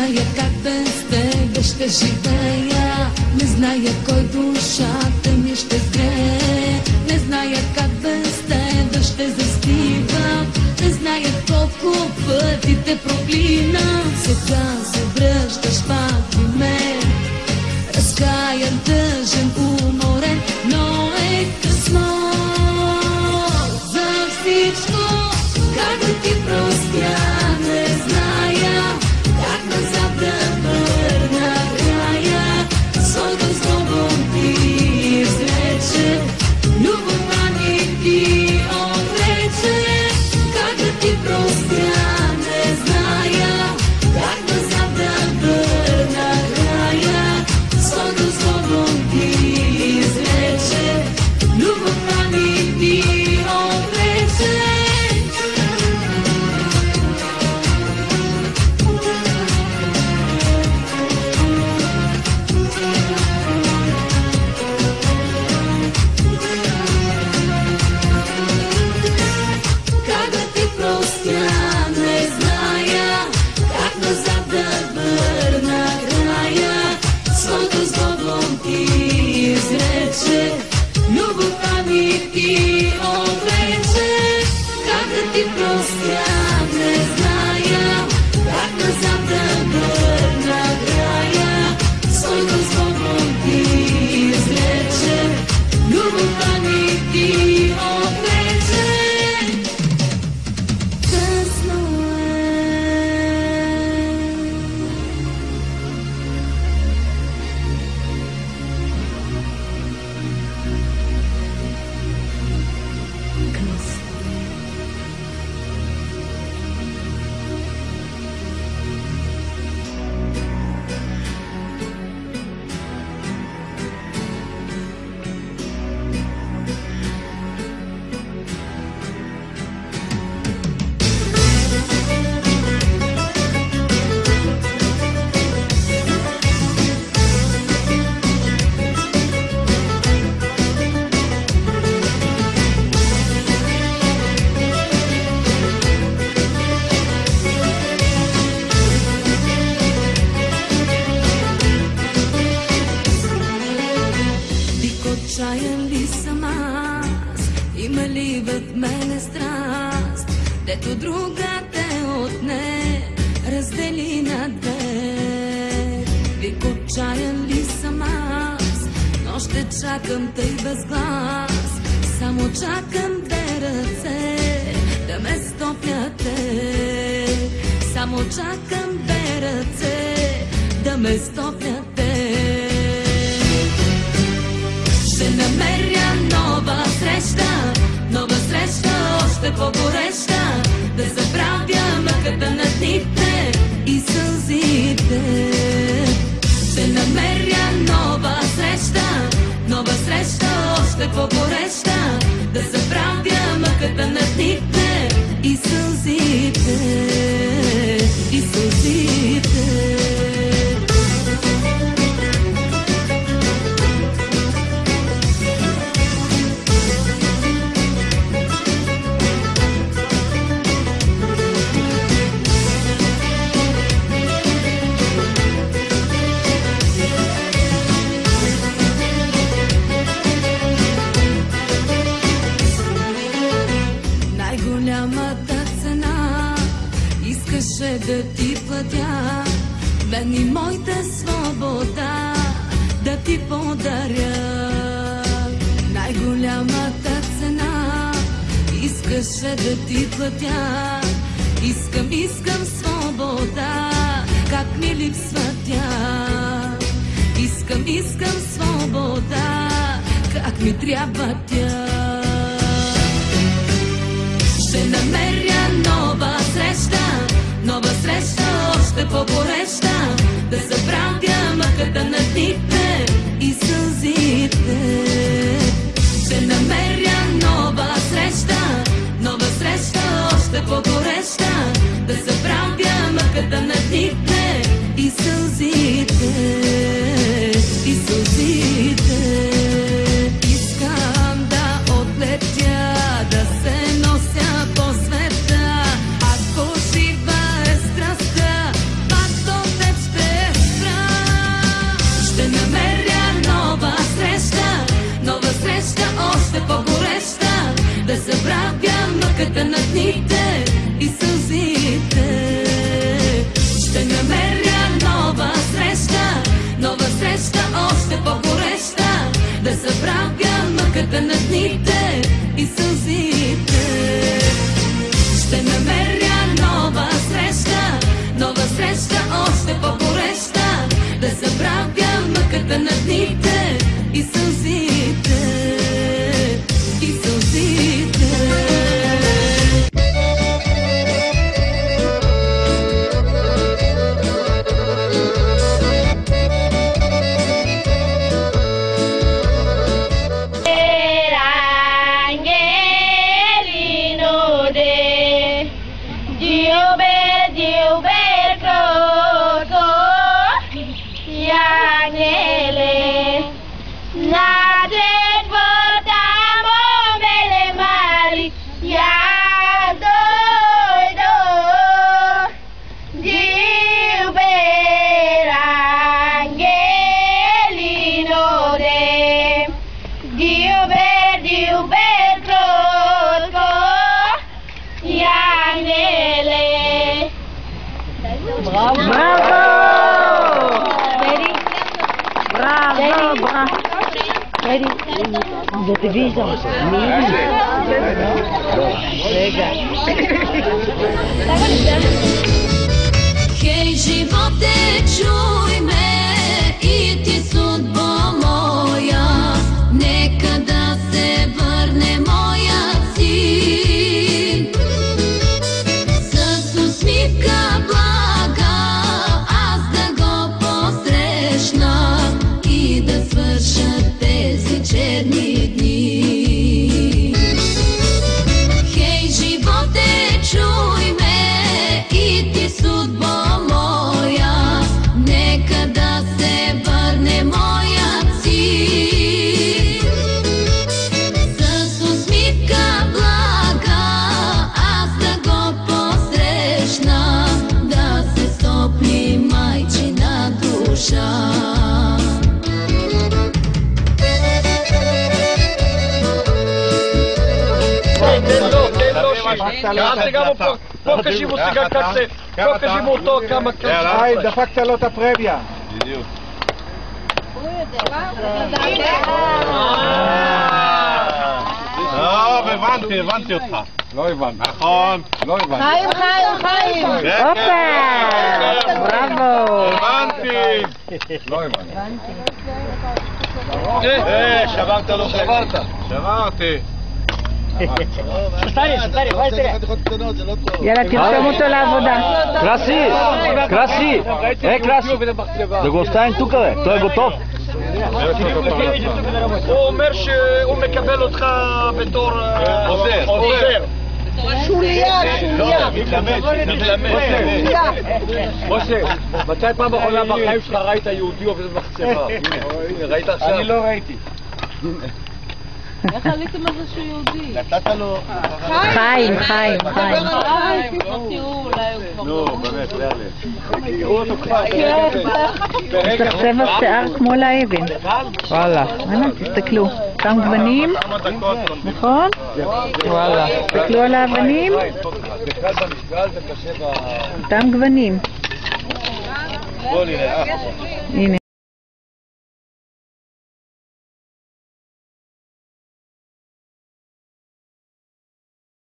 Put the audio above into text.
зная как без тебе ще живея, не зная кой душата ми ще сгрее, не зная как без тебе ще заспивам, не зная колко пъти те проклинам. Сега се връщаш пак при мен, разкаян, тъжен, уморен, но е късно за всичко. Как да ти простя, не зная, как назад да върна края. Своето слово ти изрече, любовта ни ти отрече. Как да ти простя, не зная, как назад да върна края. Своето слово ти изрече, любовта ни ти отрече. Любовта ми ти отрече, как да ти простя, не зная, как назад да върна края. Своето слово ти изрече, любовта ми ти отрече. Късно отчаян ли съм аз? Има ли в мене страст, дето друга те отне, раздели на две? Вик отчаян ли съм аз, но ще чакам тъй без глас, само чакам две ръце да ме стопят те. Само чакам две ръце да ме стопят те. Ще намеря нова среща, още по-гореща, да забравя мъката на дните и сълзите. Ще намеря нова среща, още по-гореща, да забравя мъката на дните и сълзите, и сълзите. Най-голямата цена искаше да ти платя, мен и моята свобода да ти подаря. Най-голямата цена искаше да ти платя. Искам свобода, как ми липсва тя. Искам свобода, как ми трябва тя. Ще намеря нова среща, още по-гореща, да забравя мъката на дните и сълзите. Ще намеря нова среща, още по-гореща, да забравя мъката на дните и сълзите, и сълзите. Искам да отлетя, да се нося по света, ако жива е страстта, пак до теб по-гореща, да забравя мъката на дните и сълзите. Ще намеря нова среща, още по-гореща, да забравя мъката на дните и сълзите. Ще намеря нова среща, още по-гореща, да забравя мъката на дните и сълзите, и сълзите. Да те виждам. Хей, животе, чуй ме, и ти съдбо моя, нека да се върне моят син. С усмивка блага аз да го посрещна и да свършат тези черни дни. Хей, животе, чуй ме, и ти съдбо моя, нека да се върне моят син. С усмивка блага аз да го посрещна, да се стопли майчина душа. сега покажи му сега как се... Покажи му то камък. Ай, дъфакте לו את הפרמיה. בדיוק. טוב, הבנתי אותך. לא הבנתי. נכון. לא הבנתי. חיים. הופה! בראבו. הבנתי. לא הבנתי. שברת לו. שברתי. יאללה, תרשום אותו לעבודה. Краси! Краси! Да го оставим тук, бе. Той е готов. הוא אומר שהוא מקבל אותך בתור עוזר. שוליה. מתלמד. משה, מתי פעם אחרונה בחיים שלך ראית יהודי עובד במחצבה? ראית עכשיו? אני לא ראיתי. איך עליתם על זה שהוא יהודי? נתת לו... חיים. נו, באמת, יש לך צבע שיער כמו לאבן. וואלה. תסתכלו. אותם גוונים. נכון? וואלה. תסתכלו על האבנים. אותם גוונים. בוא נראה. הנה.